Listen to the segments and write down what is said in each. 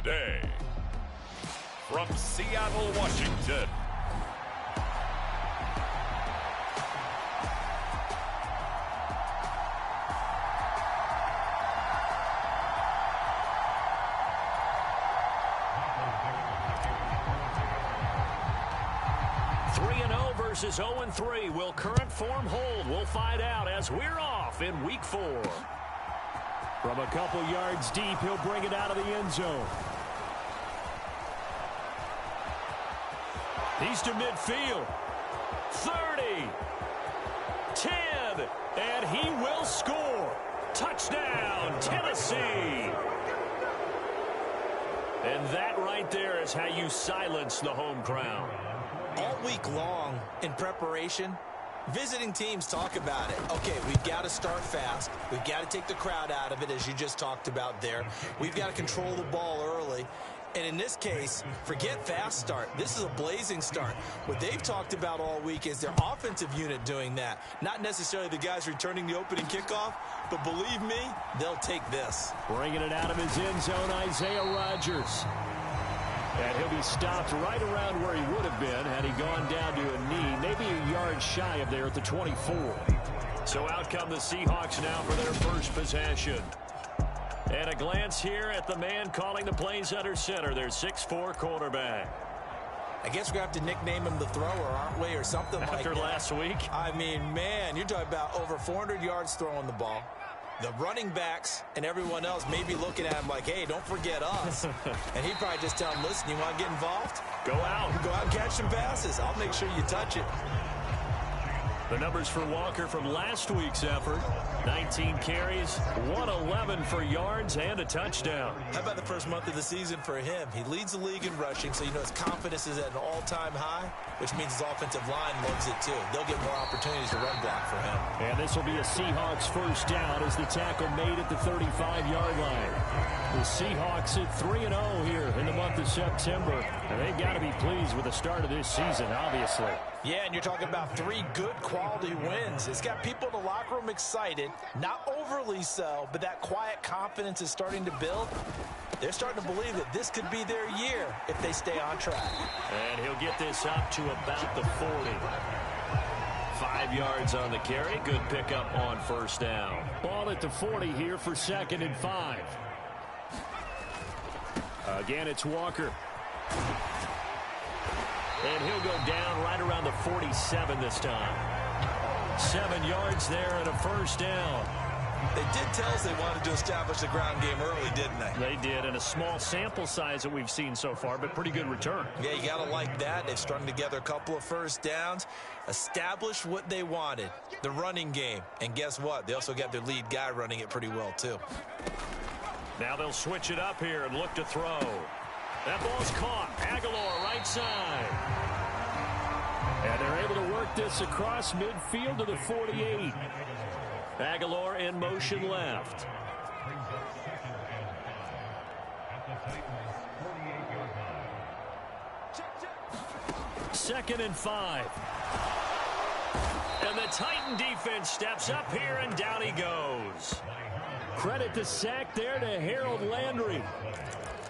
day. From Seattle, Washington, versus 0-3. Will current form hold? We'll find out as we're off in week 4. From a couple yards deep, he'll bring it out of the end zone. He's to midfield. 30. 10. And he will score. Touchdown, Tennessee. And that right there is how you silence the home crowd. All week long in preparation, visiting teams talk about it. Okay, we've got to start fast. We've got to take the crowd out of it, as you just talked about there. We've got to control the ball early. And in this case, forget fast start. This is a blazing start. What they've talked about all week is their offensive unit doing that. Not necessarily the guys returning the opening kickoff, but believe me, they'll take this. Bringing it out of his end zone, Isaiah Rodgers. And he'll be stopped right around where he would have been had he gone down to a knee, maybe a yard shy of there at the 24. So out come the Seahawks now for their first possession. And a glance here at the man calling the plays under center, their 6'4" quarterback. I guess we're going to have to nickname him the thrower, aren't we, or something like that. After last week? I mean, man, you're talking about over 400 yards throwing the ball. The running backs and everyone else may be looking at him like, hey, don't forget us. And he'd probably just tell him, listen, you want to get involved? Go out. Go out and catch some passes. I'll make sure you touch it. The numbers for Walker from last week's effort. 19 carries, 111 for yards, and a touchdown. How about the first month of the season for him? He leads the league in rushing, so you know his confidence is at an all-time high, which means his offensive line loves it too. They'll get more opportunities to run block for him. And this will be a Seahawks first down as the tackle made at the 35-yard line. The Seahawks at 3-0 here in the month of September. And they've got to be pleased with the start of this season, obviously. Yeah, and you're talking about 3 good quality wins. It's got people in the locker room excited, not overly so, but that quiet confidence is starting to build. They're starting to believe that this could be their year if they stay on track. And he'll get this up to about the 40. 5 yards on the carry. Good pickup on first down. Ball at the 40 here for 2nd and 5. Again, it's Walker. And he'll go down right around the 47 this time. 7 yards there and a first down. They did tell us they wanted to establish the ground game early, didn't they? They did, and a small sample size that we've seen so far, but pretty good return. Yeah, you got to like that. They've strung together a couple of first downs, established what they wanted, the running game. And guess what? They also got their lead guy running it pretty well, too. Now they'll switch it up here and look to throw. That ball's caught. Aguilar right side. And they're able to work this across midfield to the 48. Aguilar in motion left. Second and 5. And the Titan defense steps up here, and down he goes. Credit the sack there to Harold Landry.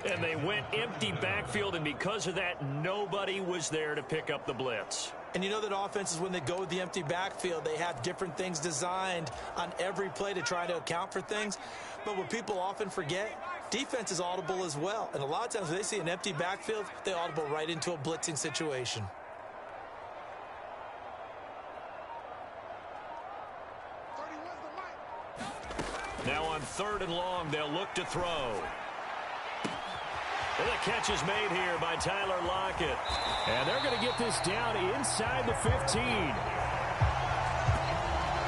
And they went empty backfield, and because of that, nobody was there to pick up the blitz. And you know that offenses, when they go with the empty backfield, they have different things designed on every play to try to account for things. But what people often forget, defense is audible as well. And a lot of times when they see an empty backfield, they audible right into a blitzing situation. Now on 3rd and long, they'll look to throw. And the catch is made here by Tyler Lockett. And they're going to get this down inside the 15.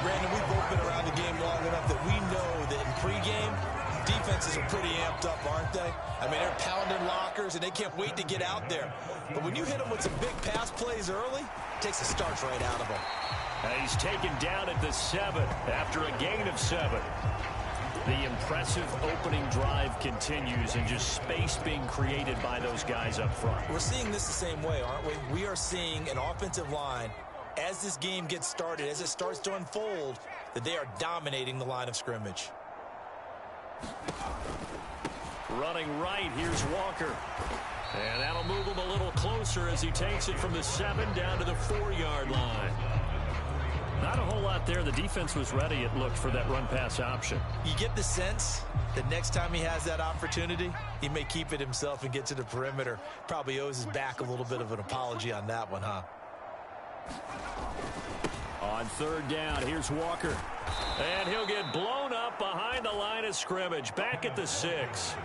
Brandon, we've both been around the game long enough that we know that in pregame, defenses are pretty amped up, aren't they? I mean, they're pounding lockers, and they can't wait to get out there. But when you hit them with some big pass plays early, it takes the starch right out of them. And he's taken down at the 7 after a gain of 7. The impressive opening drive continues, and just space being created by those guys up front. We're seeing this the same way, aren't we? We are seeing an offensive line, as this game gets started, as it starts to unfold, that they are dominating the line of scrimmage. Running right, here's Walker. And that'll move him a little closer as he takes it from the 7 down to the 4-yard line. Not a whole lot there. The defense was ready, it looked, for that run-pass option. You get the sense that next time he has that opportunity, he may keep it himself and get to the perimeter. Probably owes his back a little bit of an apology on that one, huh? On 3rd down, here's Walker. And he'll get blown up behind the line of scrimmage. Back at the 6.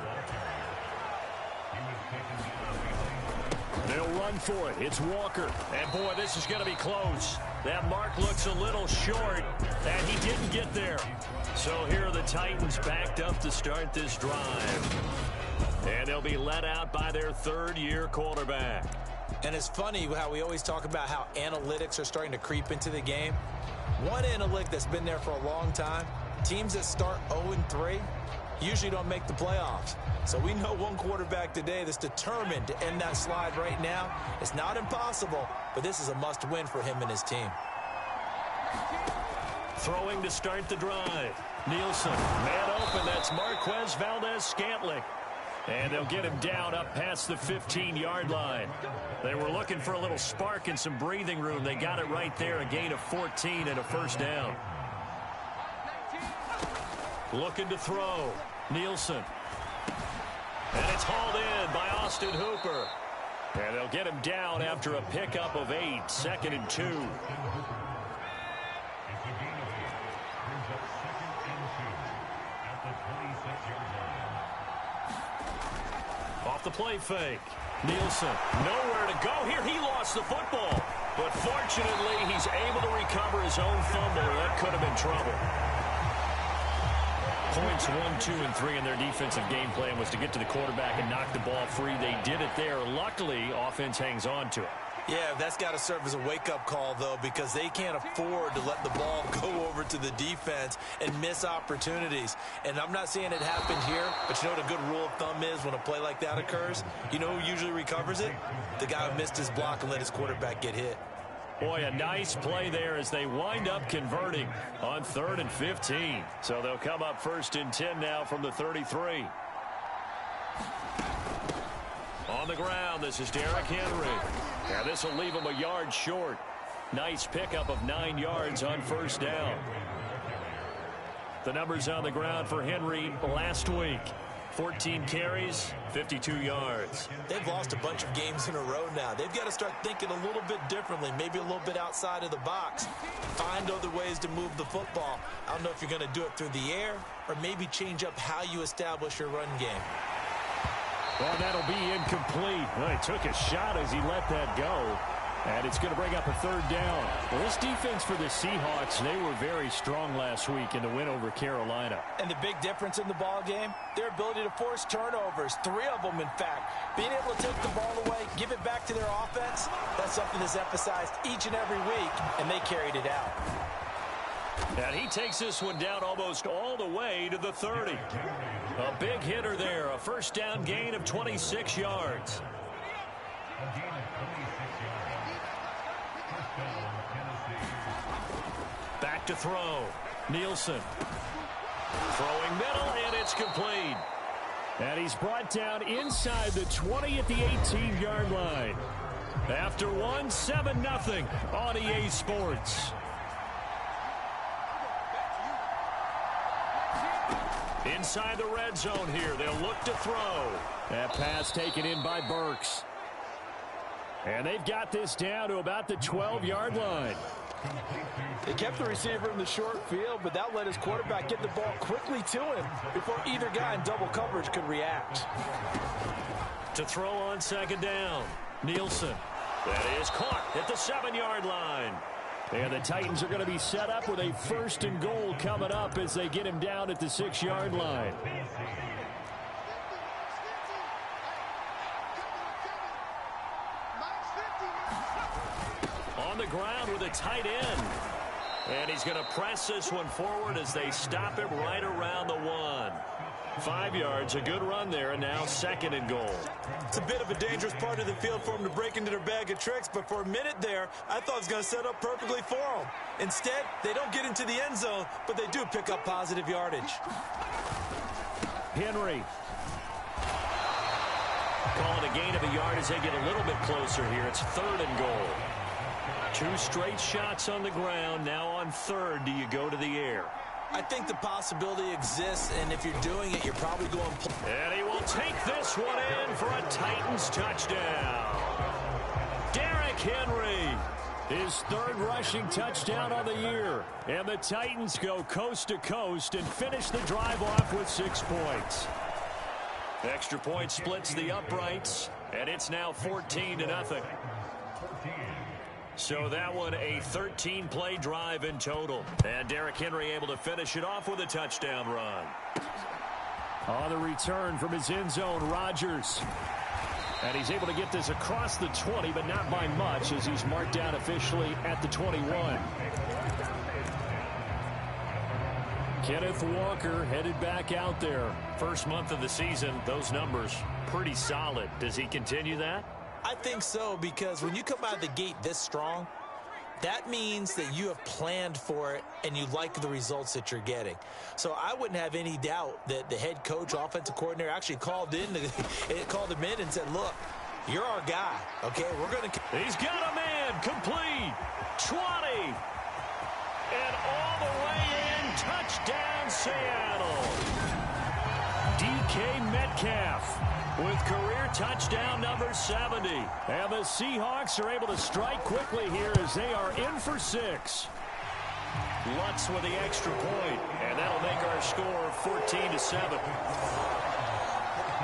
They'll run for it. It's Walker. And, boy, this is going to be close. That mark looks a little short, and he didn't get there. So here are the Titans backed up to start this drive. And they'll be let out by their 3rd-year quarterback. And it's funny how we always talk about how analytics are starting to creep into the game. One analytic that's been there for a long time, teams that start 0-3 usually don't make the playoffs. So we know one quarterback today that's determined to end that slide right now. It's not impossible, but this is a must-win for him and his team. Throwing to start the drive. Nielsen, man open. That's Marquez Valdes-Scantling. And they'll get him down up past the 15-yard line. They were looking for a little spark and some breathing room. They got it right there, a gain of 14 and a 1st down. Looking to throw. Nielsen. And it's hauled in by Austin Hooper. And they'll get him down after a pickup of 8, 2nd and 2. Off the play fake. Nielsen, nowhere to go here. He lost the football. But fortunately, he's able to recover his own fumble. That could have been trouble. Points 1, 2, and 3 in their defensive game plan was to get to the quarterback and knock the ball free. They did it there. Luckily, offense hangs on to it. Yeah, that's got to serve as a wake-up call, though, because they can't afford to let the ball go over to the defense and miss opportunities. And I'm not saying it happened here, but you know what a good rule of thumb is when a play like that occurs? You know who usually recovers it? The guy who missed his block and let his quarterback get hit. Boy, a nice play there as they wind up converting on 3rd and 15. So they'll come up 1st and 10 now from the 33. On the ground, this is Derrick Henry. Now this will leave him a yard short. Nice pickup of 9 yards on 1st down. The numbers on the ground for Henry last week. 14 carries, 52 yards. They've lost a bunch of games in a row now. They've got to start thinking a little bit differently, maybe a little bit outside of the box. Find other ways to move the football. I don't know if you're going to do it through the air or maybe change up how you establish your run game. Well, that'll be incomplete. Well, he took a shot as he let that go. And it's going to bring up a 3rd down. Well, this defense for the Seahawks, they were very strong last week in the win over Carolina. And the big difference in the ball game, their ability to force turnovers, 3 of them, in fact. Being able to take the ball away, give it back to their offense, that's something that's emphasized each and every week, and they carried it out. And he takes this one down almost all the way to the 30. A big hitter there, a 1st down gain of 26 yards. Back to throw. Nielsen. Throwing middle, and it's complete. And he's brought down inside the 20 at the 18-yard line. After one, 7-0 on EA Sports. Inside the red zone here. They'll look to throw. That pass taken in by Burks. And they've got this down to about the 12-yard line. They kept the receiver in the short field, but that let his quarterback get the ball quickly to him before either guy in double coverage could react. To throw on 2nd down, Nielsen. That is caught at the 7-yard line. And the Titans are going to be set up with a 1st and goal coming up as they get him down at the 6-yard line. On the ground with a tight end. And he's going to press this one forward as they stop him right around the 1. 5 yards, a good run there, and now 2nd and goal. It's a bit of a dangerous part of the field for them to break into their bag of tricks, but for a minute there, I thought it was going to set up perfectly for them. Instead, they don't get into the end zone, but they do pick up positive yardage. Henry. call it a gain of a yard as they get a little bit closer here. It's 3rd and goal. 2 straight shots on the ground. Now on 3rd, do you go to the air? I think the possibility exists, and if you're doing it, you're probably going... And he will take this one in for a Titans touchdown. Derrick Henry, his 3rd rushing touchdown of the year. And the Titans go coast to coast and finish the drive off with 6 points. Extra point splits the uprights, and it's now 14-0. So that one a 13-play drive in total. And Derrick Henry able to finish it off with a touchdown run. On the return from his end zone, Rodgers. And he's able to get this across the 20, but not by much as he's marked down officially at the 21. Kenneth Walker headed back out there. First month of the season, those numbers pretty solid. Does he continue that? I think so, because when you come out of the gate this strong, that means that you have planned for it and you like the results that you're getting. So I wouldn't have any doubt that the head coach, offensive coordinator actually called him in and said, look, you're our guy, okay? We're going to... He's got a man, complete, 20, and all the way in, touchdown Seattle. DK Metcalf with career touchdown number 70. And the Seahawks are able to strike quickly here as they are in for 6. Lutz with the extra point, and that'll make our score 14-7.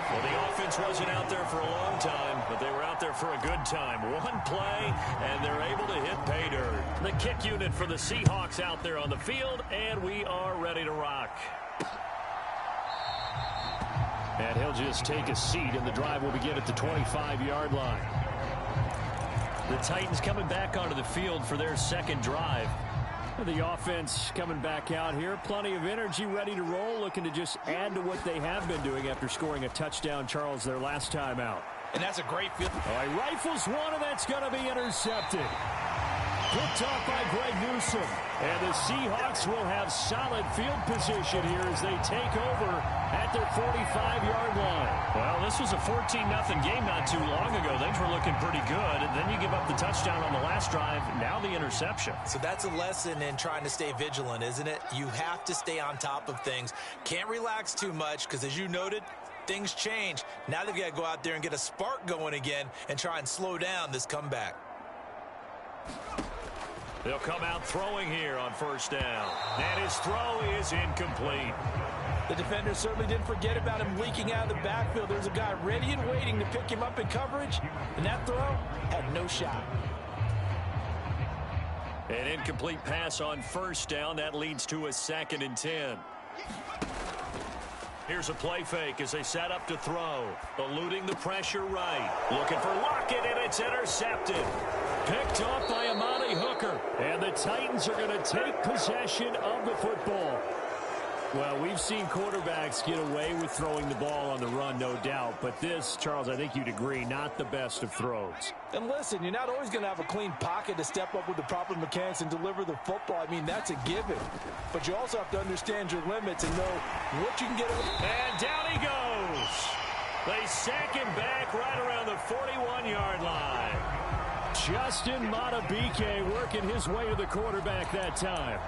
Well, the offense wasn't out there for a long time, but they were out there for a good time. One play, and they're able to hit pay dirt. The kick unit for the Seahawks out there on the field, and we are ready to rock. And he'll just take a seat, and the drive will begin at the 25-yard line. The Titans coming back onto the field for their 2nd drive. The offense coming back out here. Plenty of energy, ready to roll, looking to just add to what they have been doing after scoring a touchdown, Charles, their last time out. And that's a great field. He rifles one, and that's going to be intercepted. Picked off by Greg Newsome. And the Seahawks will have solid field position here as they take over at their 45-yard line. Well, this was a 14-0 game not too long ago. Things were looking pretty good. And then you give up the touchdown on the last drive. Now the interception. So that's a lesson in trying to stay vigilant, isn't it? You have to stay on top of things. Can't relax too much because, as you noted, things change. Now they've got to go out there and get a spark going again and try and slow down this comeback. They'll come out throwing here on 1st down. And his throw is incomplete. The defender certainly didn't forget about him leaking out of the backfield. There's a guy ready and waiting to pick him up in coverage, and that throw had no shot. An incomplete pass on 1st down. That leads to a 2nd and 10. Here's a play fake as they set up to throw. Eluding the pressure right. Looking for Lockett, and it's intercepted. Picked off by Amani Hooker. And the Titans are going to take possession of the football. Well, we've seen quarterbacks get away with throwing the ball on the run, no doubt. But this, Charles, I think you'd agree, not the best of throws. And listen, you're not always going to have a clean pocket to step up with the proper mechanics and deliver the football. I mean, that's a given. But you also have to understand your limits and know what you can get over. And down he goes. They sack him back right around the 41-yard line. Justin Madubuike working his way to the quarterback that time.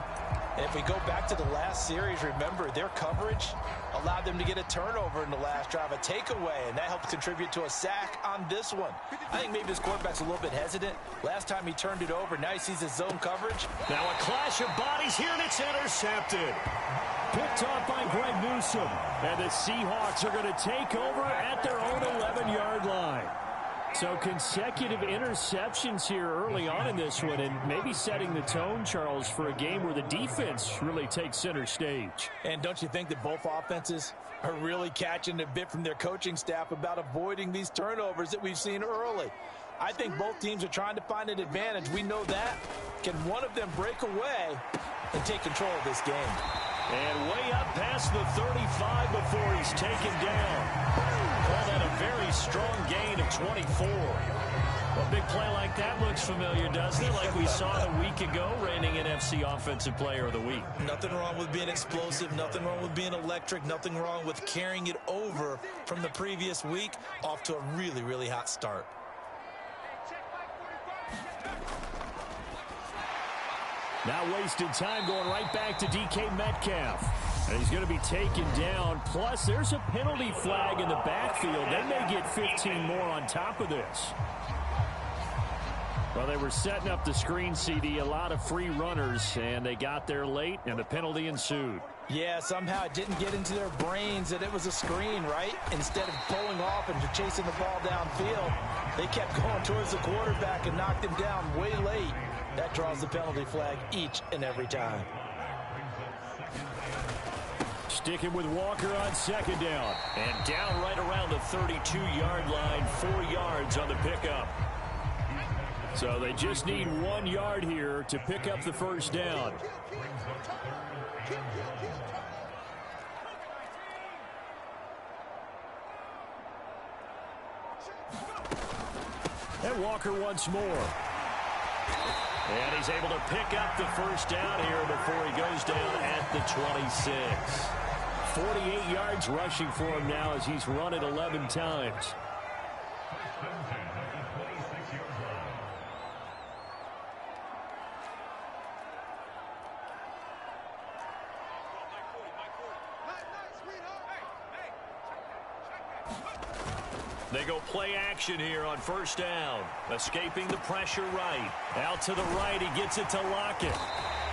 If we go back to the last series, remember, their coverage allowed them to get a turnover in the last drive, a takeaway, and that helped contribute to a sack on this one. I think maybe this quarterback's a little bit hesitant. Last time he turned it over, now he sees his zone coverage. Now a clash of bodies here, and it's intercepted. Picked off by Greg Newsome. And the Seahawks are going to take over at their own 11-yard line. So consecutive interceptions here early on in this one, and maybe setting the tone, Charles, for a game where the defense really takes center stage. And don't you think that both offenses are really catching a bit from their coaching staff about avoiding these turnovers that we've seen early? I think both teams are trying to find an advantage. We know that. Can one of them break away and take control of this game? And way up past the 35 before he's taken down. Call that a very strong gain of 24. A big play like that looks familiar, doesn't it? Like we saw a week ago, reigning NFC Offensive Player of the Week. Nothing wrong with being explosive. Nothing wrong with being electric. Nothing wrong with carrying it over from the previous week off to a really, really hot start. Now wasted time going right back to DK Metcalf. And he's going to be taken down. Plus, there's a penalty flag in the backfield. They may get 15 more on top of this. Well, they were setting up the screen, CD, a lot of free runners, and they got there late, and the penalty ensued. Yeah, somehow it didn't get into their brains that it was a screen, right? Instead of pulling off and chasing the ball downfield, they kept going towards the quarterback and knocked him down way late. That draws the penalty flag each and every time. Sticking with Walker on second down. And down right around the 32-yard line, 4 yards on the pickup. So they just need 1 yard here to pick up the first down. And Walker once more. And he's able to pick up the first down here before he goes down at the 26. 48 yards rushing for him now as he's run it 11 times. They go play action here on first down. Escaping the pressure right. Out to the right, he gets it to Lockett.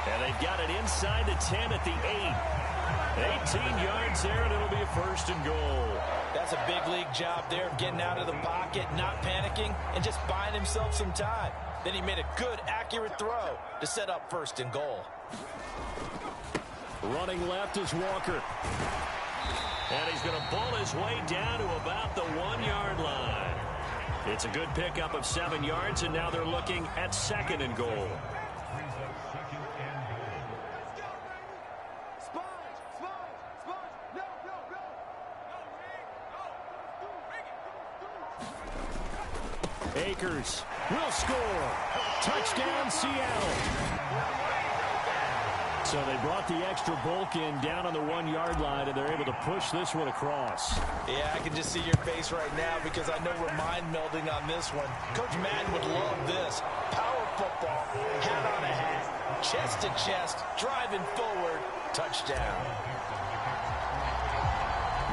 And they've got it inside the 10 at the 8. 18 yards there, and it'll be a first and goal. That's a big league job there of getting out of the pocket, not panicking, and just buying himself some time. Then he made a good, accurate throw to set up first and goal. Running left is Walker. And he's going to bull his way down to about the 1 yard line. It's a good pickup of 7 yards, and now they're looking at second and goal. Akers will score. Touchdown, Seattle. So they brought the extra bulk in down on the 1 yard line, and they're able to push this one across. Yeah, I can just see your face right now because I know we're mind melding on this one. Coach Madden would love this. Power football, hat on a hat, chest to chest, driving forward, touchdown.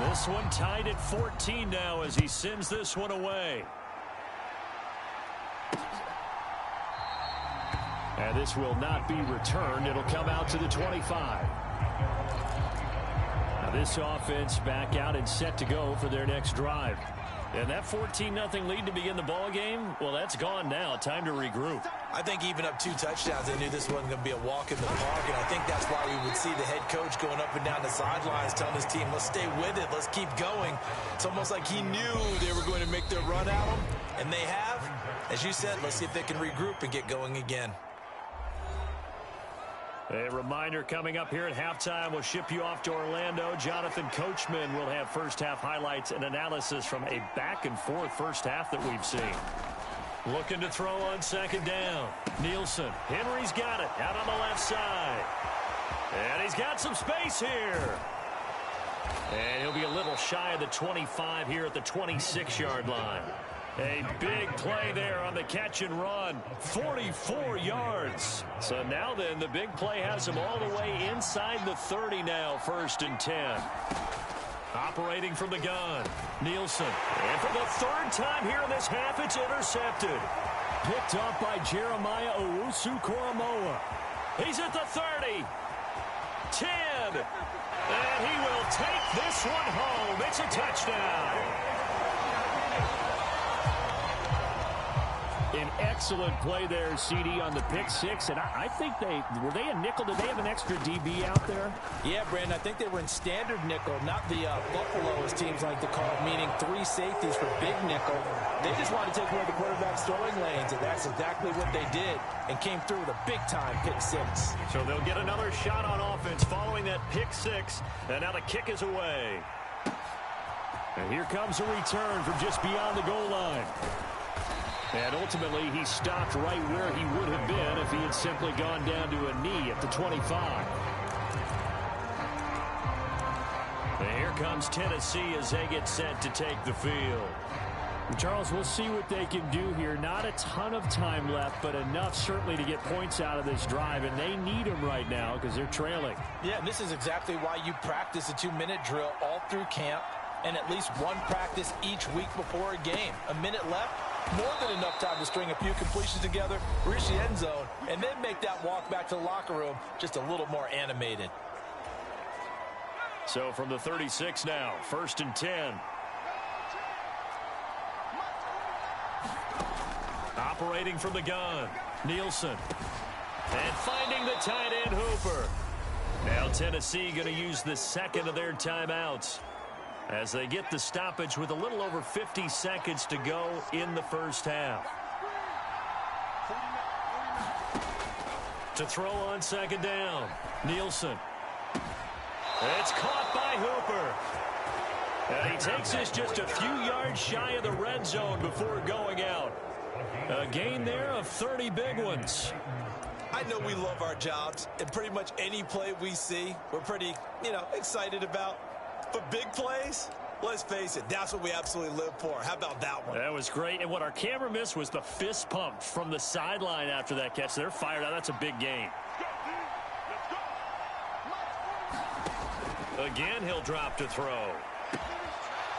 This one tied at 14 now as he sends this one away. And this will not be returned. It'll come out to the 25. Now this offense back out and set to go for their next drive. And that 14-0 lead to begin the ball game, well, that's gone now. Time to regroup. I think even up 2 touchdowns, they knew this wasn't going to be a walk in the park, and I think that's why we would see the head coach going up and down the sidelines telling his team, let's stay with it, let's keep going. It's almost like he knew they were going to make their run at him, and they have. As you said, let's see if they can regroup and get going again. A reminder coming up here at halftime, we'll ship you off to Orlando. Jonathan Coachman will have first-half highlights and analysis from a back-and-forth first half that we've seen. Looking to throw on second down. Nielsen. Henry's got it out on the left side. And he's got some space here. And he'll be a little shy of the 25 here at the 26-yard line. A big play there on the catch and run. 44 yards. So now then, the big play has him all the way inside the 30 now, 1st and 10. Operating from the gun. Nielsen. And for the 3rd time here in this half, it's intercepted. Picked up by Jeremiah Owusu-Koramoah. He's at the 30. 10. And he will take this one home. It's a touchdown. An excellent play there, CD, on the pick six. And I think were they a nickel? Did they have an extra DB out there? Yeah, Brandon, I think they were in standard nickel, not the Buffalo, as teams like to call it, meaning 3 safeties for big nickel. They just wanted to take away the quarterback's throwing lanes, and that's exactly what they did, and came through with a big-time pick six. So they'll get another shot on offense following that pick six, and now the kick is away. And here comes a return from just beyond the goal line. And ultimately, he stopped right where he would have been if he had simply gone down to a knee at the 25. And here comes Tennessee as they get set to take the field. Charles, we'll see what they can do here. Not a ton of time left, but enough certainly to get points out of this drive, and they need them right now because they're trailing. Yeah, and this is exactly why you practice a 2-minute drill all through camp and at least one practice each week before a game. A minute left, more than enough time to string a few completions together, reach the end zone, and then make that walk back to the locker room just a little more animated. So from the 36 now, 1st and 10. Operating from the gun, Nielsen. And finding the tight end, Hooper. Now Tennessee going to use the second of their timeouts as they get the stoppage with a little over 50 seconds to go in the first half. To throw on 2nd down, Nielsen. It's caught by Hooper. And he takes this just a few yards shy of the red zone before going out. A gain there of 30 big ones. I know we love our jobs, and pretty much any play we see, we're pretty, excited about. But big plays, let's face it, that's what we absolutely live for. How about that one? That was great, and what our camera missed was the fist pump from the sideline after that catch. They're fired out. That's a big gain. Again, he'll drop to throw.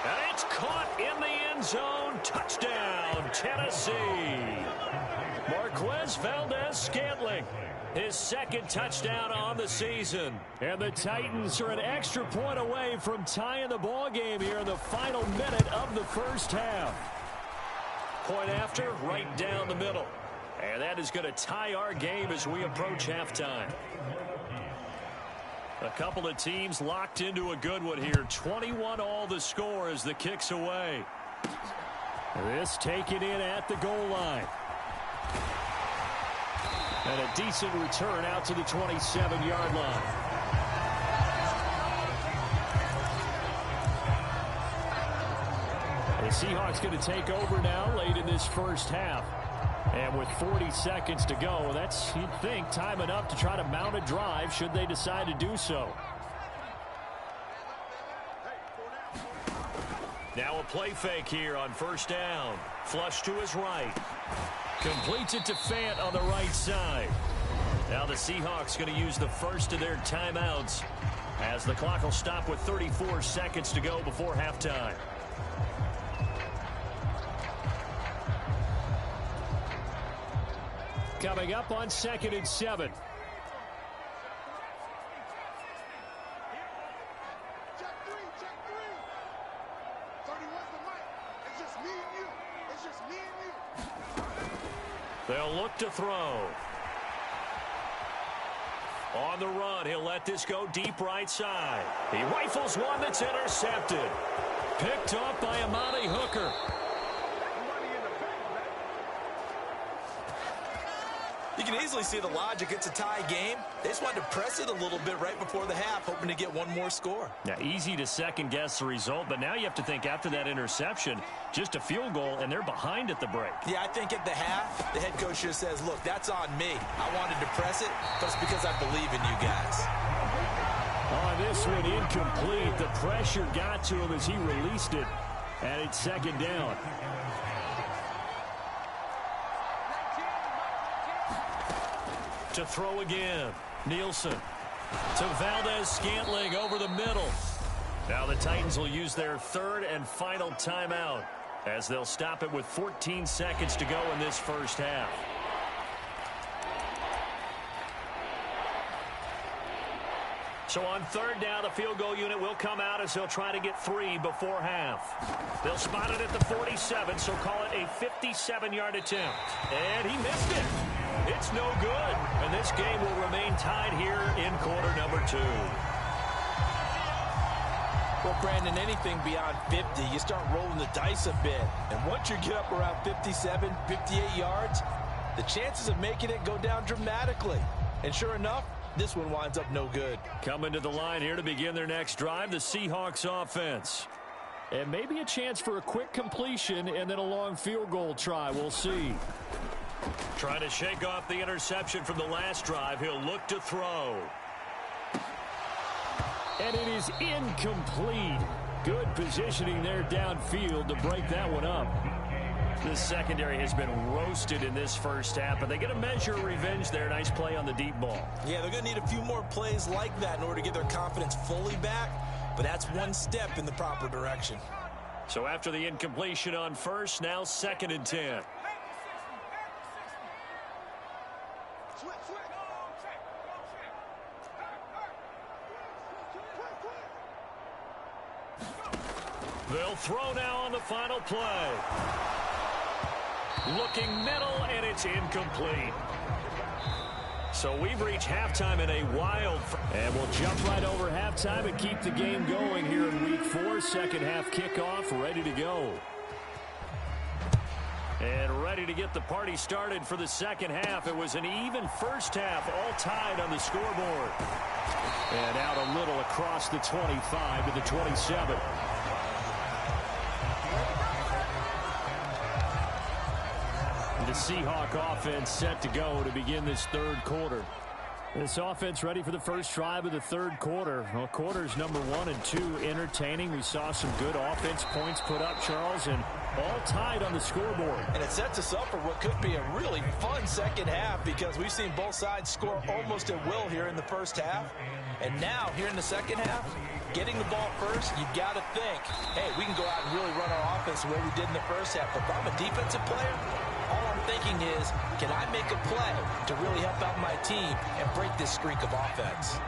And it's caught in the end zone. Touchdown, Tennessee. Marquez Valdes-Scantling, his 2nd touchdown on the season. And the Titans are an extra point away from tying the ball game here in the final minute of the first half. Point after, right down the middle. And that is going to tie our game as we approach halftime. A couple of teams locked into a good one here. 21-all the score as the kick's away. This taken in at the goal line. And a decent return out to the 27-yard line. The Seahawks going to take over now late in this first half. And with 40 seconds to go, that's, you'd think, time enough to try to mount a drive should they decide to do so. Now a play fake here on 1st down. Flush to his right. Completes it to Fant on the right side. Now the Seahawks going to use the first of their timeouts as the clock will stop with 34 seconds to go before halftime. Coming up on 2nd and 7. They'll look to throw. On the run, he'll let this go deep right side. He rifles one that's intercepted. Picked off by Amani Hooker. You can easily see the logic. It's a tie game. They just wanted to press it a little bit right before the half, hoping to get one more score. Now, easy to second-guess the result, but now you have to think after that interception, just a field goal, and they're behind at the break. Yeah, I think at the half, the head coach just says, look, that's on me. I wanted to press it, but it's because I believe in you guys. On this one, incomplete. The pressure got to him as he released it, and it's 2nd down. To throw again, Nielsen to Valdes-Scantling over the middle. Now the Titans will use their 3rd and final timeout as they'll stop it with 14 seconds to go in this first half. So on 3rd down, the field goal unit will come out as they'll try to get 3 before half. They'll spot it at the 47, so call it a 57-yard attempt. And he missed it. It's no good, and this game will remain tied here in quarter number 2. Well, Brandon, anything beyond 50, you start rolling the dice a bit. And once you get up around 57, 58 yards, the chances of making it go down dramatically. And sure enough, this one winds up no good. Coming to the line here to begin their next drive, the Seahawks offense. And maybe a chance for a quick completion and then a long field goal try. We'll see. Trying to shake off the interception from the last drive. He'll look to throw. And it is incomplete. Good positioning there downfield to break that one up. The secondary has been roasted in this first half, but they get a measure of revenge there. Nice play on the deep ball. Yeah, they're going to need a few more plays like that in order to get their confidence fully back, but that's one step in the proper direction. So after the incompletion on first, now 2nd and 10. They'll throw now on the final play. Looking middle, and it's incomplete. So we've reached halftime in a wild... And we'll jump right over halftime and keep the game going here in Week 4. Second half kickoff, ready to go. And ready to get the party started for the second half. It was an even first half, all tied on the scoreboard. And out a little across the 25 to the 27. The Seahawk offense set to go to begin this third quarter. This offense ready for the first drive of the third quarter. Well, quarters number 1 and 2 entertaining. We saw some good offense points put up, Charles, and all tied on the scoreboard. And it sets us up for what could be a really fun second half because we've seen both sides score almost at will here in the first half. And now, here in the second half, getting the ball first, you've got to think, hey, we can go out and really run our offense the way we did in the first half. But if I'm a defensive player, all I'm thinking is, can I make a play to really help out my team and break this streak of offense?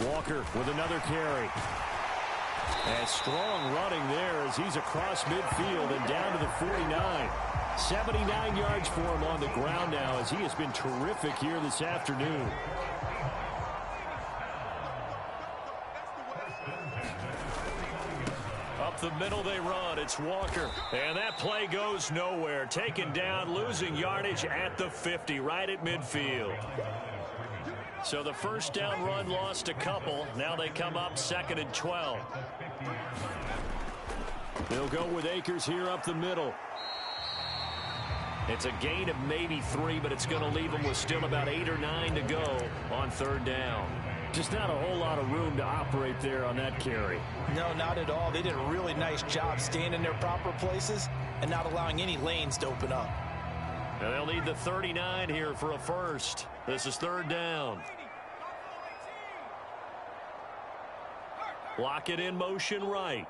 Walker with another carry. And strong running there as he's across midfield and down to the 49. 79 yards for him on the ground now as he has been terrific here this afternoon. Up the middle they run. It's Walker. And that play goes nowhere. Taken down, losing yardage at the 50, right at midfield. So the first down run lost a couple. Now they come up 2nd and 12. They'll go with Akers here up the middle. It's a gain of maybe 3, but it's going to leave them with still about 8 or 9 to go on third down. Just not a whole lot of room to operate there on that carry. No, not at all. They did a really nice job staying in their proper places and not allowing any lanes to open up. And they'll need the 39 here for a first. This is third down. Lock it in motion right.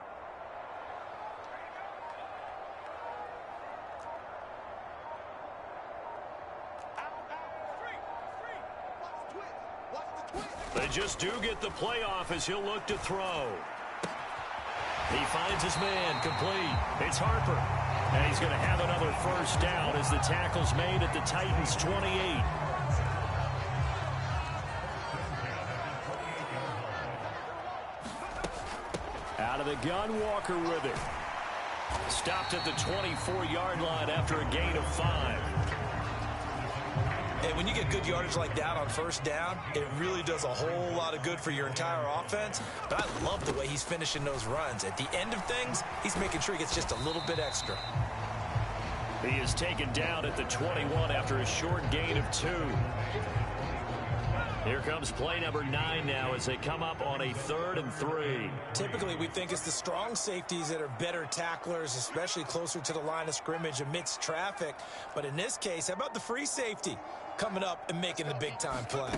They just do get the playoff as he'll look to throw. He finds his man complete. It's Harper. And he's going to have another first down as the tackle's made at the Titans' 28. Out of the gun, Walker with it. Stopped at the 24-yard line after a gain of 5. And when you get good yardage like that on first down, it really does a whole lot of good for your entire offense. But I love the way he's finishing those runs. At the end of things, he's making sure he gets just a little bit extra. He is taken down at the 21 after a short gain of 2. Here comes play number 9 now as they come up on a 3rd and 3. Typically, we think it's the strong safeties that are better tacklers, especially closer to the line of scrimmage amidst traffic. But in this case, how about the free safety coming up and making the big-time play?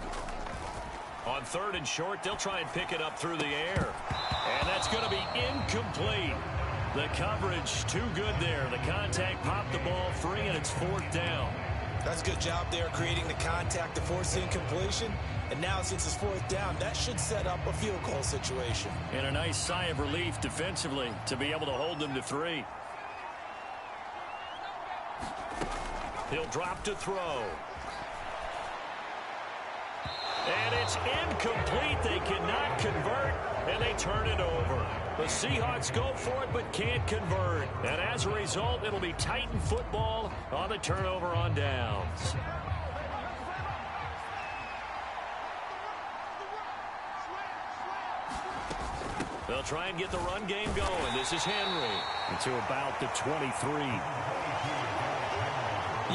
On 3rd and short, they'll try and pick it up through the air. And that's going to be incomplete. The coverage too good there. The contact popped the ball free, and it's 4th down. That's a good job there creating the contact to force the incompletion. And now since it's 4th down, that should set up a field goal situation. And a nice sigh of relief defensively to be able to hold them to 3. He'll drop to throw. And it's incomplete. They cannot convert, and they turn it over. The Seahawks go for it but can't convert. And as a result, it'll be Titan football on the turnover on downs. They'll try and get the run game going. This is Henry to about the 23.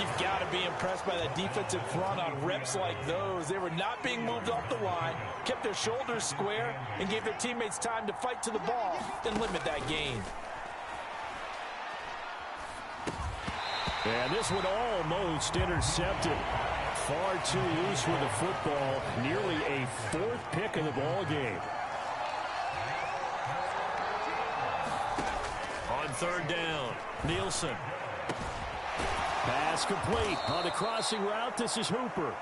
You've got to be impressed by that defensive front on reps like those. They were not being moved off the line, kept their shoulders square, and gave their teammates time to fight to the ball and limit that gain. And this one almost intercepted. Far too loose with the football. Nearly a fourth pick of the ball game. On third down, Nielsen. Pass complete. On the crossing route, this is Hooper.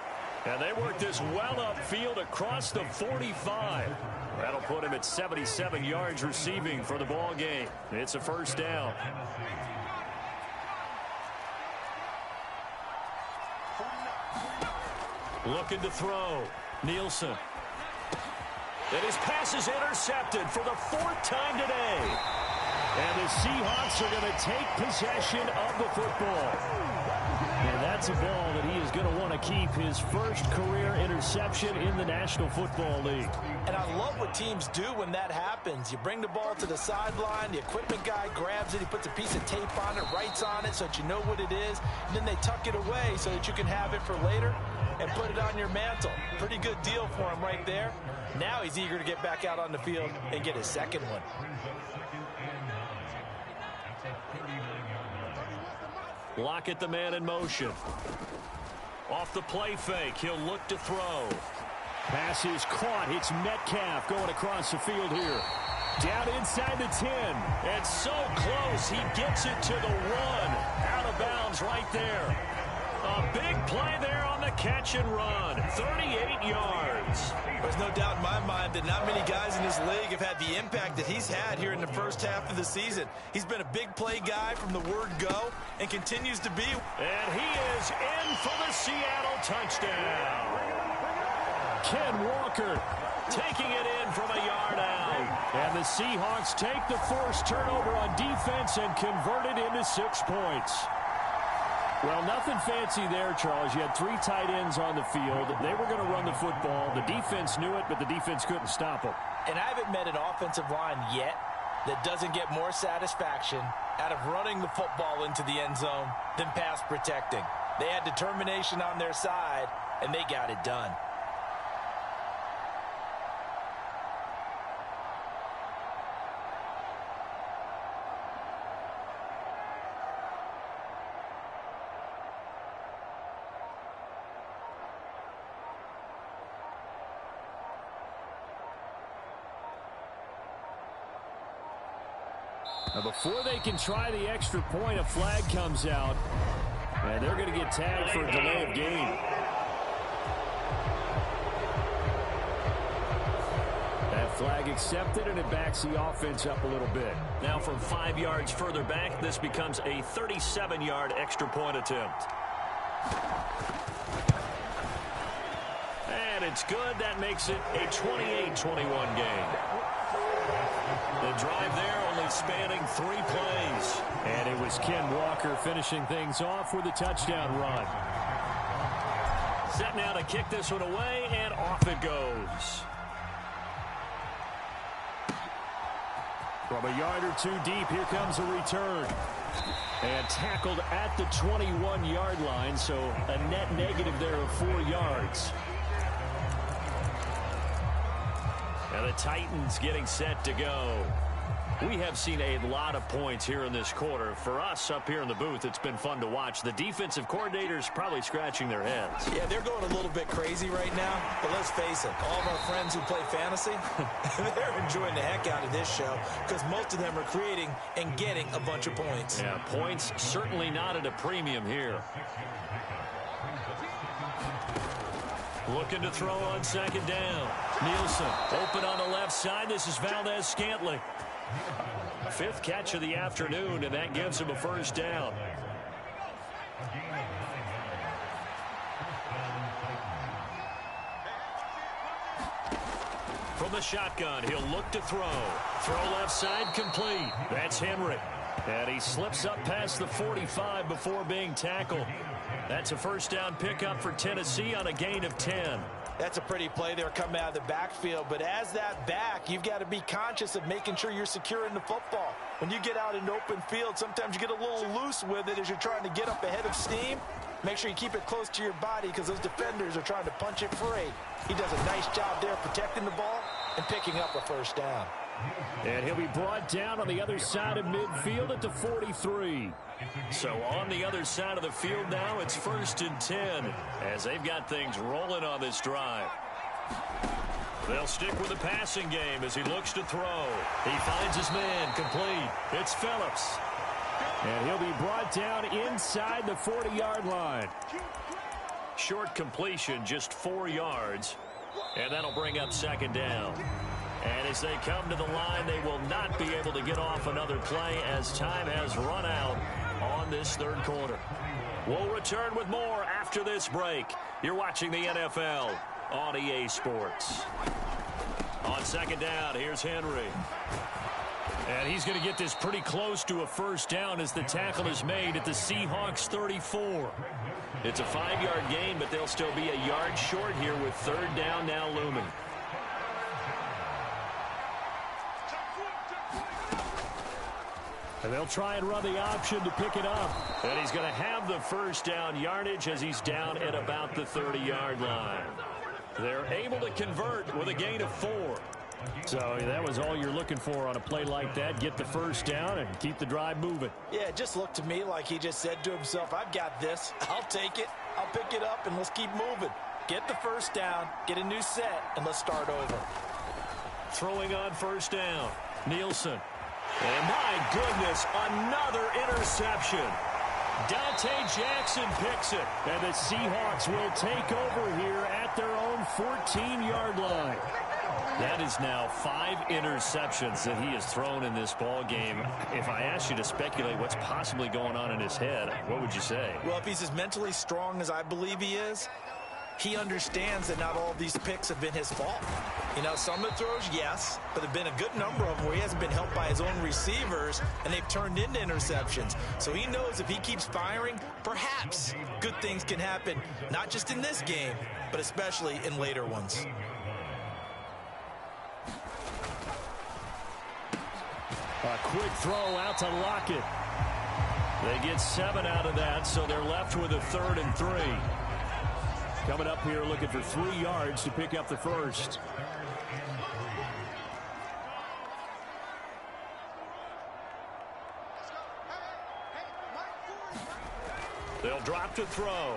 And they work this well upfield across the 45. That'll put him at 77 yards receiving for the ball game. It's a first down. Looking to throw. Nielsen. And his pass is intercepted for the fourth time today. And the Seahawks are going to take possession of the football. And that's a ball that he is going to want to keep, his first career interception in the National Football League. And I love what teams do when that happens. You bring the ball to the sideline, the equipment guy grabs it, he puts a piece of tape on it, writes on it so that you know what it is, and then they tuck it away so that you can have it for later and put it on your mantle. Pretty good deal for him right there. Now he's eager to get back out on the field and get his second one. Lockett, the man in motion. Off the play fake, he'll look to throw. Pass is caught. It's Metcalf going across the field here. Down inside the 10. And so close, he gets it to the 1. Out of bounds right there. A big play there on the catch and run. 38 yards. There's no doubt in my mind that not many guys in this league have had the impact that he's had here in the first half of the season. He's been a big play guy from the word go and continues to be. And he is in for the Seattle touchdown. Ken Walker taking it in from a yard out. And the Seahawks take the forced turnover on defense and convert it into 6 points. Well, nothing fancy there, Charles. You had 3 tight ends on the field. They were going to run the football. The defense knew it, but the defense couldn't stop them. And I haven't met an offensive line yet that doesn't get more satisfaction out of running the football into the end zone than pass protecting. They had determination on their side, and they got it done. Now before they can try the extra point, a flag comes out, and they're going to get tagged for a delay of game. That flag accepted, and it backs the offense up a little bit. Now from 5 yards further back, this becomes a 37-yard extra point attempt. And it's good. That makes it a 28-21 game. The drive there only spanning 3 plays. And it was Ken Walker finishing things off with a touchdown run. Set now to kick this one away, and off it goes. From a yard or 2 deep, here comes a return. And tackled at the 21-yard line, so a net negative there of 4 yards. And the Titans getting set to go. We have seen a lot of points here in this quarter. For us up here in the booth, it's been fun to watch. The defensive coordinators probably scratching their heads. Yeah, they're going a little bit crazy right now. But let's face it, all of our friends who play fantasy, they're enjoying the heck out of this show because most of them are creating and getting a bunch of points. Yeah, points certainly not at a premium here. Looking to throw on second down. Nielsen open on the left side. This is Valdez-Scantling. 5th catch of the afternoon, and that gives him a first down. From the shotgun, he'll look to throw. Throw left side complete. That's Henry. And he slips up past the 45 before being tackled. That's a first down pickup for Tennessee on a gain of 10. That's a pretty play there coming out of the backfield. But as that back, you've got to be conscious of making sure you're securing the football. When you get out in open field, sometimes you get a little loose with it as you're trying to get up ahead of steam. Make sure you keep it close to your body because those defenders are trying to punch it free. He does a nice job there protecting the ball and picking up a first down. And he'll be brought down on the other side of midfield at the 43. So on the other side of the field now, it's 1st and 10 as they've got things rolling on this drive. They'll stick with the passing game as he looks to throw. He finds his man complete. It's Phillips. And he'll be brought down inside the 40-yard line. Short completion, just 4 yards. And that'll bring up 2nd down. And as they come to the line, they will not be able to get off another play as time has run out on this 3rd quarter. We'll return with more after this break. You're watching the NFL on EA Sports. On 2nd down, here's Henry. And he's going to get this pretty close to a first down as the tackle is made at the Seahawks 34. It's a 5-yard gain, but they'll still be a yard short here with 3rd down now looming. And they'll try and run the option to pick it up. And he's going to have the first down yardage as he's down at about the 30-yard line. They're able to convert with a gain of 4. So that was all you're looking for on a play like that. Get the first down and keep the drive moving. Yeah, it just looked to me like he just said to himself, I've got this. I'll take it. I'll pick it up, and let's keep moving. Get the first down, get a new set, and let's start over. Throwing on first down, Nielsen. And my goodness, another interception. Dante Jackson picks it. And the Seahawks will take over here at their own 14-yard line. That is now 5 interceptions that he has thrown in this ball game. If I asked you to speculate what's possibly going on in his head, what would you say? Well, if he's as mentally strong as I believe he is, he understands that not all of these picks have been his fault. You know, some of the throws, yes, but there have been a good number of them where he hasn't been helped by his own receivers, and they've turned into interceptions. So he knows if he keeps firing, perhaps good things can happen, not just in this game, but especially in later ones. A quick throw out to Lockett. They get 7 out of that, so they're left with a 3rd and 3. Coming up here looking for 3 yards to pick up the first. They'll drop to throw.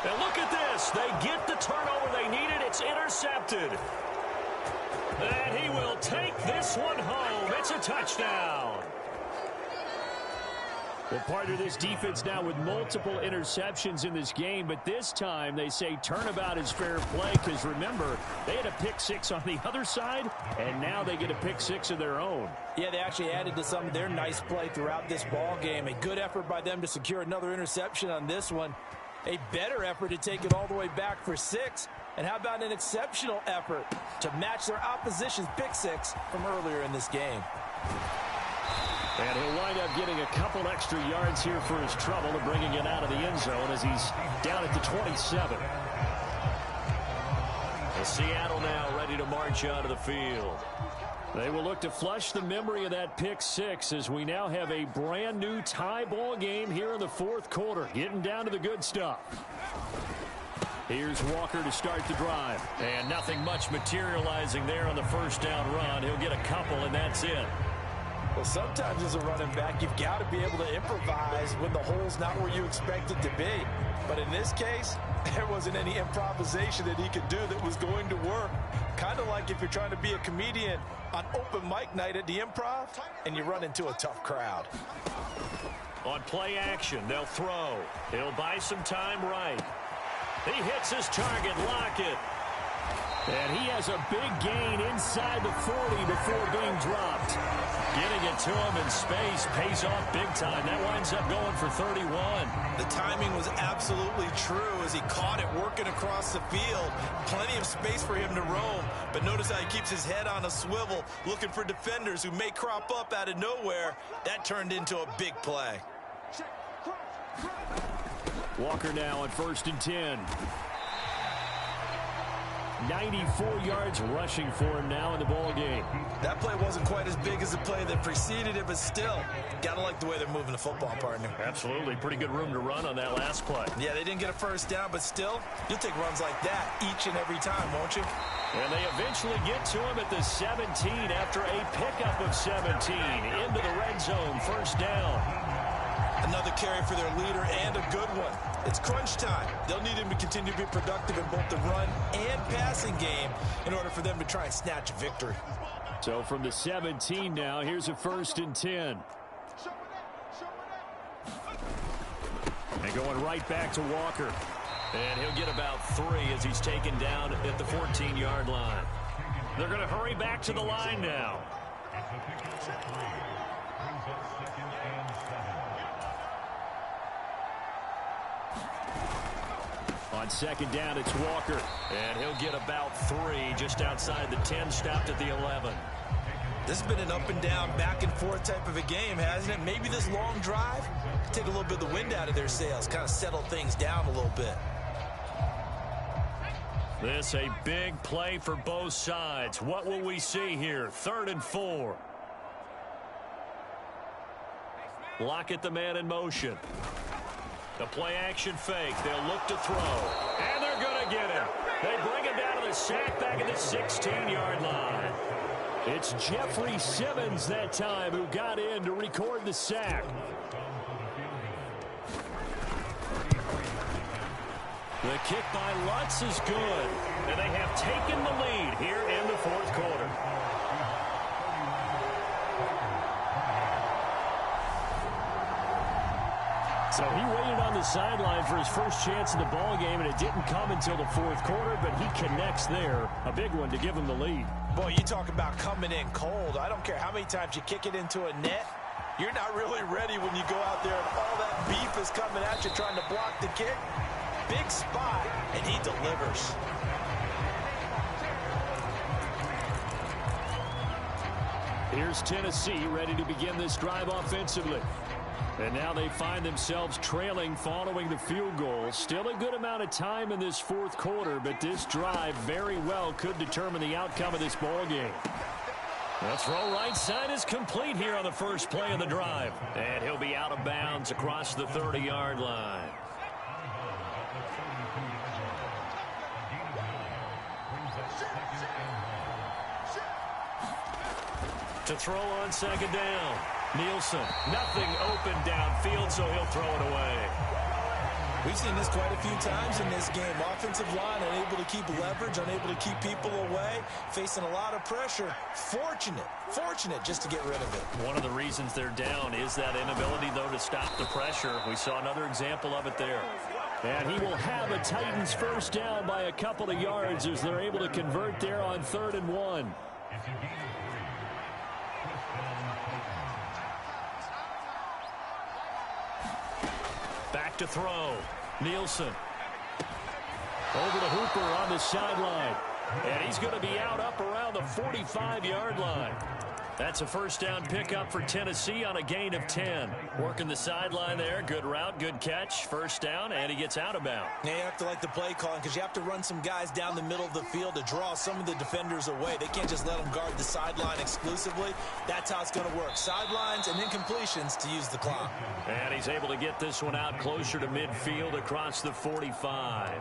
And look at this. They get the turnover they needed. It's intercepted. And he will take this one home. It's a touchdown. Well, part of this defense now with multiple interceptions in this game, but this time they say turnabout is fair play because, remember, they had a pick 6 on the other side, and now they get a pick 6 of their own. Yeah, they actually added to some of their nice play throughout this ball game. A good effort by them to secure another interception on this one. A better effort to take it all the way back for 6. And how about an exceptional effort to match their opposition's pick 6 from earlier in this game. And he'll wind up getting a couple extra yards here for his trouble to bringing it out of the end zone as he's down at the 27. And Seattle now ready to march out of the field. They will look to flush the memory of that pick 6 as we now have a brand new tie ball game here in the 4th quarter. Getting down to the good stuff. Here's Walker to start the drive. And nothing much materializing there on the first down run. He'll get a couple, and that's it. Well, sometimes as a running back, you've got to be able to improvise when the hole's not where you expect it to be. But in this case, there wasn't any improvisation that he could do that was going to work. Kind of like if you're trying to be a comedian on open mic night at the Improv and you run into a tough crowd. On play action, they'll throw. He'll buy some time right. He hits his target, Lockett. And he has a big gain inside the 40 before being dropped. Getting it to him in space pays off big time. That winds up going for 31. The timing was absolutely true as he caught it working across the field. Plenty of space for him to roam. But notice how he keeps his head on a swivel, looking for defenders who may crop up out of nowhere. That turned into a big play. Walker now on 1st and 10. 94 yards rushing for him now in the ball game. That play wasn't quite as big as the play that preceded it, but still, gotta like the way they're moving the football, partner. Absolutely. Pretty good room to run on that last play. Yeah, they didn't get a first down, but still, you'll take runs like that each and every time, won't you? And they eventually get to him at the 17 after a pickup of 17 into the red zone. First down. Another carry for their leader and a good one. It's crunch time. They'll need him to continue to be productive in both the run and passing game in order for them to try and snatch a victory. So from the 17 now, here's a 1st and 10. And going right back to Walker. And he'll get about 3 as he's taken down at the 14-yard line. They're going to hurry back to the line now. On 2nd down, it's Walker. And he'll get about 3 just outside the 10, stopped at the 11. This has been an up-and-down, back-and-forth type of a game, hasn't it? Maybe this long drive take a little bit of the wind out of their sails, kind of settle things down a little bit. This a big play for both sides. What will we see here? 3rd and 4. Lockett, the man in motion. The play-action fake. They'll look to throw. And they're going to get him. They bring him down to the sack back at the 16-yard line. It's Jeffrey Simmons that time who got in to record the sack. The kick by Lutz is good. And they have taken the lead here in the 4th quarter. So he waited on the sideline for his first chance in the ball game, and it didn't come until the 4th quarter, but he connects there. A big one to give him the lead. Boy, you talk about coming in cold. I don't care how many times you kick it into a net. You're not really ready when you go out there and all that beef is coming at you trying to block the kick. Big spot, and he delivers. Here's Tennessee ready to begin this drive offensively. And now they find themselves trailing following the field goal. Still a good amount of time in this 4th quarter, but this drive very well could determine the outcome of this ball game. The throw right side is complete here on the first play of the drive. And he'll be out of bounds across the 30-yard line. To throw on 2nd down. Nielsen, nothing open downfield, so he'll throw it away. We've seen this quite a few times in this game. Offensive line unable to keep leverage, unable to keep people away, facing a lot of pressure. Fortunate just to get rid of it. One of the reasons they're down is that inability, though, to stop the pressure. We saw another example of it there. And he will have a Titans first down by a couple of yards as they're able to convert there on 3rd and 1. Back to throw. Nielsen. Over to Hooper on the sideline. And he's going to be out up around the 45-yard line. That's a first down pickup for Tennessee on a gain of 10. Working the sideline there. Good route, good catch. First down, and he gets out of bounds. Yeah, you have to like the play calling because you have to run some guys down the middle of the field to draw some of the defenders away. They can't just let them guard the sideline exclusively. That's how it's going to work. Sidelines and incompletions to use the clock. And he's able to get this one out closer to midfield across the 45.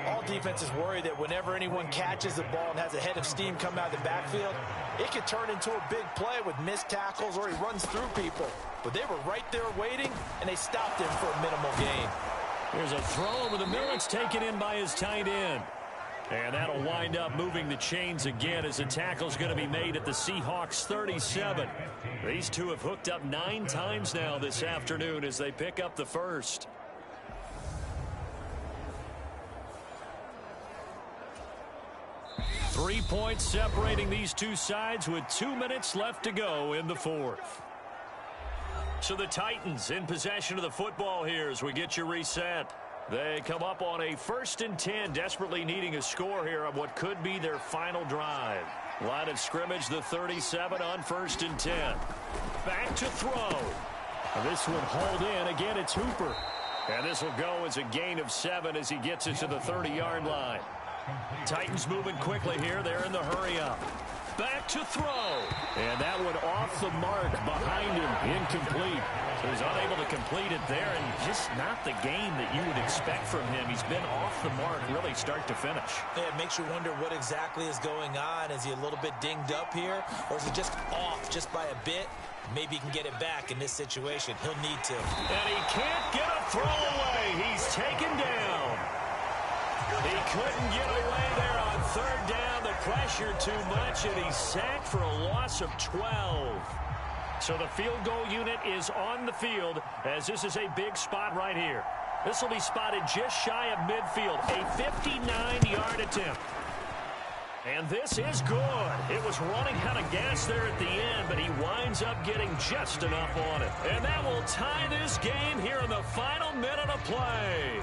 All defenses worry that whenever anyone catches the ball and has a head of steam come out of the backfield, it could turn into a big play with missed tackles or he runs through people. But they were right there waiting, and they stopped him for a minimal gain. Here's a throw over the middle. It's taken in by his tight end. And that'll wind up moving the chains again as the tackle's going to be made at the Seahawks 37. These two have hooked up 9 times now this afternoon as they pick up the first. Three points separating these two sides with 2 minutes left to go in the 4th. So the Titans in possession of the football here as we get you reset. They come up on a 1st and 10, desperately needing a score here on what could be their final drive. Line of scrimmage, the 37 on 1st and 10. Back to throw. This one hauled in. Again, it's Hooper. And this will go as a gain of 7 as he gets it to the 30-yard line. Titans moving quickly here. They're in the hurry up. Back to throw. And that one off the mark behind him. Incomplete. So he's unable to complete it there, and just not the game that you would expect from him. He's been off the mark really start to finish. Yeah, it makes you wonder what exactly is going on. Is he a little bit dinged up here, or is he just off just by a bit? Maybe he can get it back in this situation. He'll need to. And he can't get a throw away. He's taken down. He couldn't get away there on third down. The pressure too much, and he's sacked for a loss of 12. So the field goal unit is on the field as this is a big spot right here. This will be spotted just shy of midfield. A 59-yard attempt. And this is good. It was running out of gas there at the end, but he winds up getting just enough on it. And that will tie this game here in the final minute of play.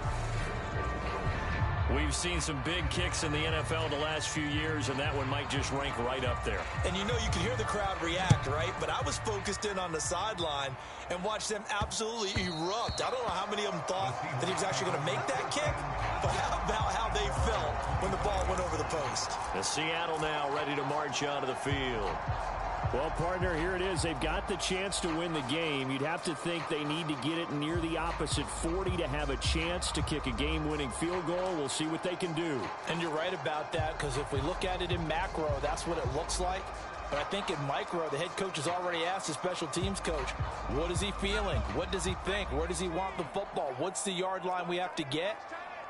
We've seen some big kicks in the NFL the last few years, and that one might just rank right up there. And you know, you can hear the crowd react, right? But I was focused in on the sideline and watched them absolutely erupt. I don't know how many of them thought that he was actually going to make that kick, but how about how they felt when the ball went over the post? The Seattle now ready to march onto the field. Well, partner, here it is. They've got the chance to win the game. You'd have to think they need to get it near the opposite 40 to have a chance to kick a game-winning field goal. We'll see what they can do. And you're right about that, because if we look at it in macro, that's what it looks like. But I think in micro, the head coach has already asked the special teams coach, what is he feeling? What does he think? Where does he want the football? What's the yard line we have to get?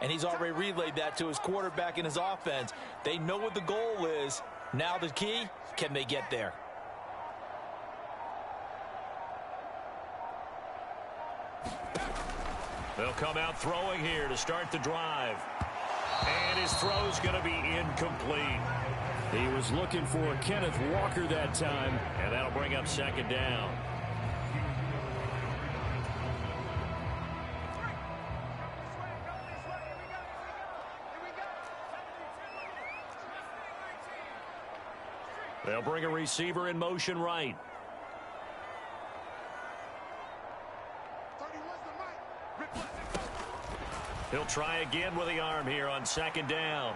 And he's already relayed that to his quarterback and his offense. They know what the goal is. Now the key, can they get there? They'll come out throwing here to start the drive. And his throw's going to be incomplete. He was looking for Kenneth Walker that time. And that'll bring up second down. They'll bring a receiver in motion right. He'll try again with the arm here on second down.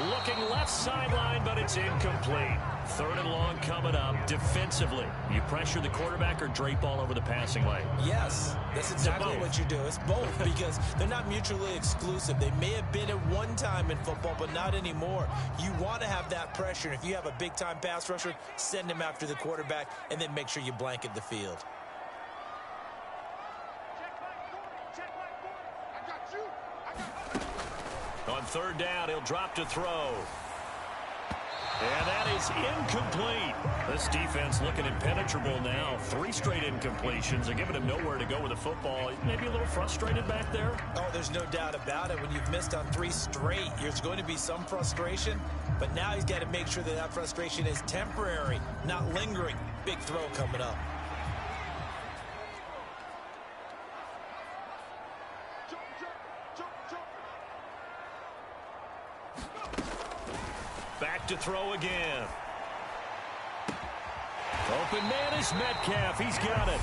Looking left sideline, but it's incomplete. Third and long coming up defensively. You pressure the quarterback or drape all over the passing lane? Yes, that's exactly what you do. It's both, because they're not mutually exclusive. They may have been at one time in football, but not anymore. You want to have that pressure. If you have a big-time pass rusher, send him after the quarterback, and then make sure you blanket the field. On third down, he'll drop to throw. And that is incomplete. This defense looking impenetrable now. 3 straight incompletions. They're giving him nowhere to go with the football. Maybe a little frustrated back there. Oh, there's no doubt about it. When you've missed on 3 straight, there's going to be some frustration. But now he's got to make sure that that frustration is temporary, not lingering. Big throw coming up. Back to throw again. Open man is Metcalf. He's got it.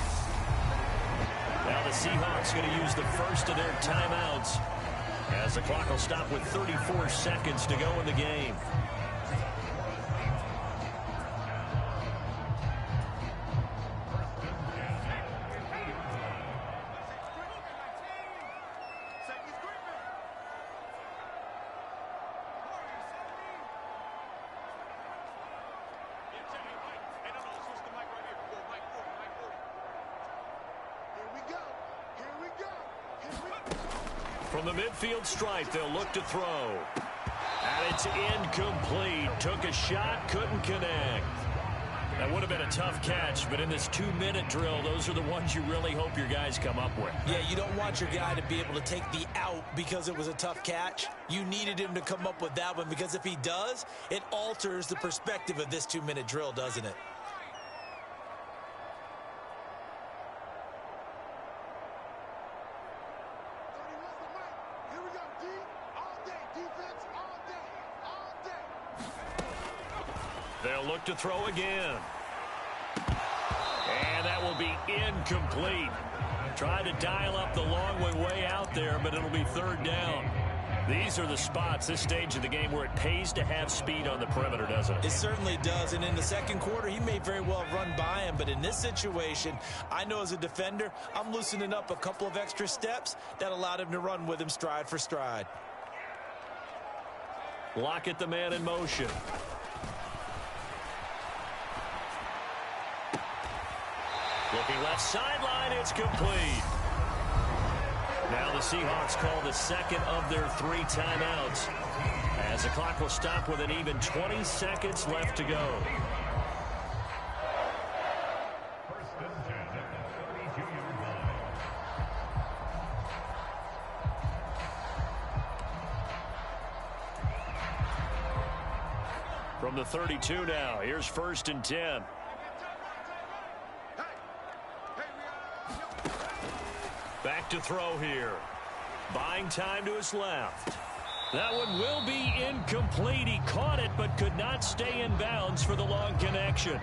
Now the Seahawks going to use the first of their timeouts as the clock will stop with 34 seconds to go in the game. From the midfield stripe, they'll look to throw. And it's incomplete. Took a shot, couldn't connect. That would have been a tough catch, but in this 2-minute drill, those are the ones you really hope your guys come up with. Yeah, you don't want your guy to be able to take the out because it was a tough catch. You needed him to come up with that one, because if he does, it alters the perspective of this 2-minute drill, doesn't it? They'll look to throw again. And that will be incomplete. Tried to dial up the long way out there, but it'll be third down. These are the spots, this stage of the game, where it pays to have speed on the perimeter, doesn't it? It certainly does, and in the second quarter, he may very well run by him, but in this situation, I know as a defender, I'm loosening up a couple of extra steps that allowed him to run with him stride for stride. Lockett, the man in motion. Looking left sideline, it's complete. Now the Seahawks call the second of their 3 timeouts, as the clock will stop with an even 20 seconds left to go. From the 32 now, here's 1st and 10. Back to throw here. Buying time to his left. That one will be incomplete. He caught it but could not stay in bounds for the long connection.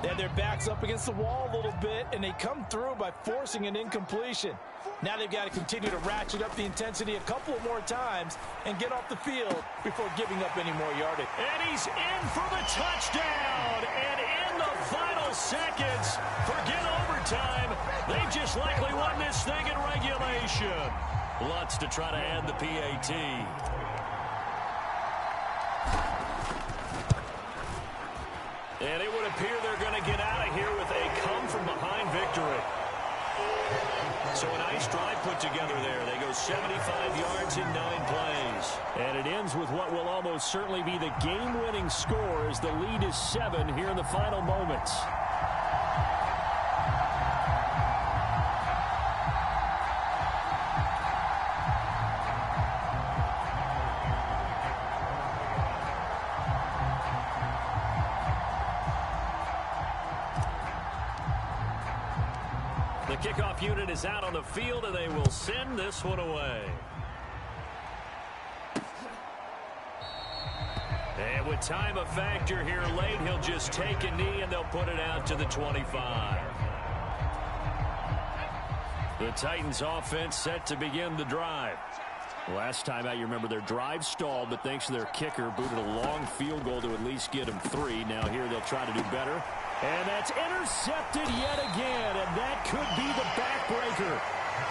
They had their backs up against the wall a little bit, and they come through by forcing an incompletion. Now they've got to continue to ratchet up the intensity a couple more times and get off the field before giving up any more yardage. And he's in for the touchdown. And in the final seconds, forget overtime. They just likely won this thing in regulation. Lutz to try to add the PAT. And it would appear they're going to get out of here with a come-from-behind victory. So a nice drive put together there. They go 75 yards in 9 plays. And it ends with what will almost certainly be the game-winning score as the lead is 7 here in the final moments. The kickoff unit is out on the field, and they will send this one away. And with time a factor here late, he'll just take a knee, and they'll put it out to the 25. The Titans offense set to begin the drive. Last time out, you remember their drive stalled, but thanks to their kicker, booted a long field goal to at least get them 3. Now here they'll try to do better. And that's intercepted yet again, and that could be the backbreaker.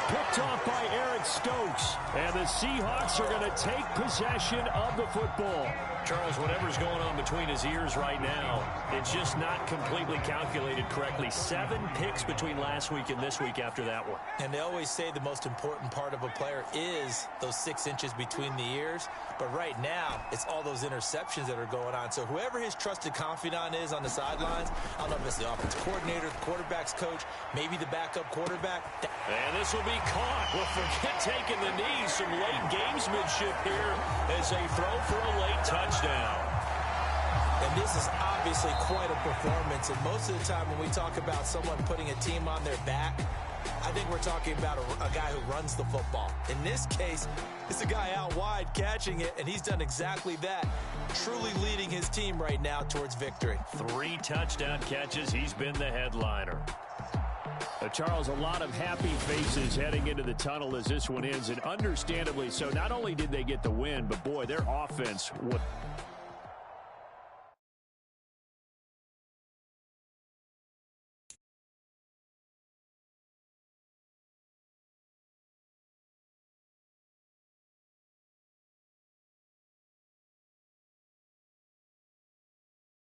Picked off by Eric Stokes. And the Seahawks are going to take possession of the football. Charles, whatever's going on between his ears right now, it's just not completely calculated correctly. 7 picks between last week and this week after that one. And they always say the most important part of a player is those 6 inches between the ears. But right now, it's all those interceptions that are going on. So whoever his trusted confidant is on the sidelines, I don't know if it's the offensive coordinator, the quarterback's coach, maybe the backup quarterback. And this will be caught. Well, forget taking the knee. Some late gamesmanship here as they throw for a late touchdown. And this is obviously quite a performance. And most of the time when we talk about someone putting a team on their back, I think we're talking about a guy who runs the football. In this case, it's a guy out wide catching it, and he's done exactly that, truly leading his team right now towards victory. 3 touchdown catches. He's been the headliner. Charles, a lot of happy faces heading into the tunnel as this one ends, and understandably so. Not only did they get the win, but boy, their offense